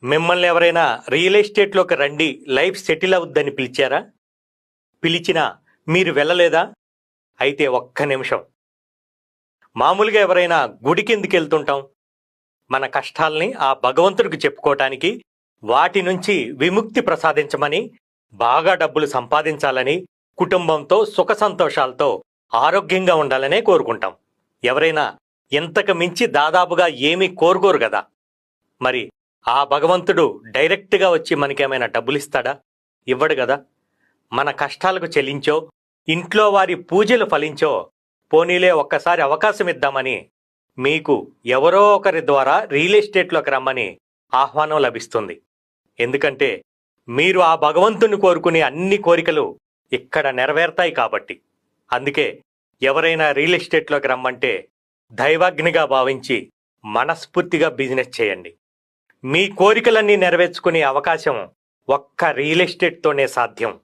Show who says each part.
Speaker 1: మిమ్మల్ని ఎవరైనా రియల్ ఎస్టేట్లోకి రండి, లైఫ్ సెటిల్ అవుద్దని పిలిచారా? పిలిచినా మీరు వెళ్ళలేదా? అయితే ఒక్క నిమిషం. మామూలుగా ఎవరైనా గుడికి ఎందుకు వెళ్తుంటాం? మన కష్టాల్ని ఆ భగవంతుడికి చెప్పుకోవటానికి, వాటి నుంచి విముక్తి ప్రసాదించమని, బాగా డబ్బులు సంపాదించాలని, కుటుంబంతో సుఖ సంతోషాలతో ఆరోగ్యంగా ఉండాలనే కోరుకుంటాం. ఎవరైనా ఇంతకు మించి దాదాపుగా ఏమీ కోరుకోరు కదా. మరి ఆ భగవంతుడు డైరెక్ట్గా వచ్చి మనకేమైనా డబ్బులిస్తాడా? ఇవ్వడు కదా. మన కష్టాలకు చెల్లించో, ఇంట్లో వారి పూజలు ఫలించో, పోనీలే ఒక్కసారి అవకాశం ఇద్దామని మీకు ఎవరో ఒకరి ద్వారా రియల్ ఎస్టేట్లోకి రమ్మని ఆహ్వానం లభిస్తుంది. ఎందుకంటే మీరు ఆ భగవంతుని కోరుకునే అన్ని కోరికలు ఇక్కడ నెరవేరుతాయి కాబట్టి. అందుకే ఎవరైనా రియల్ ఎస్టేట్లోకి రమ్మంటే దైవాగ్నిగా భావించి మనస్ఫూర్తిగా బిజినెస్ చేయండి. మీ కోరికలన్నీ నెరవేర్చుకునే అవకాశం ఒక్క రియల్ ఎస్టేట్తోనే సాధ్యం.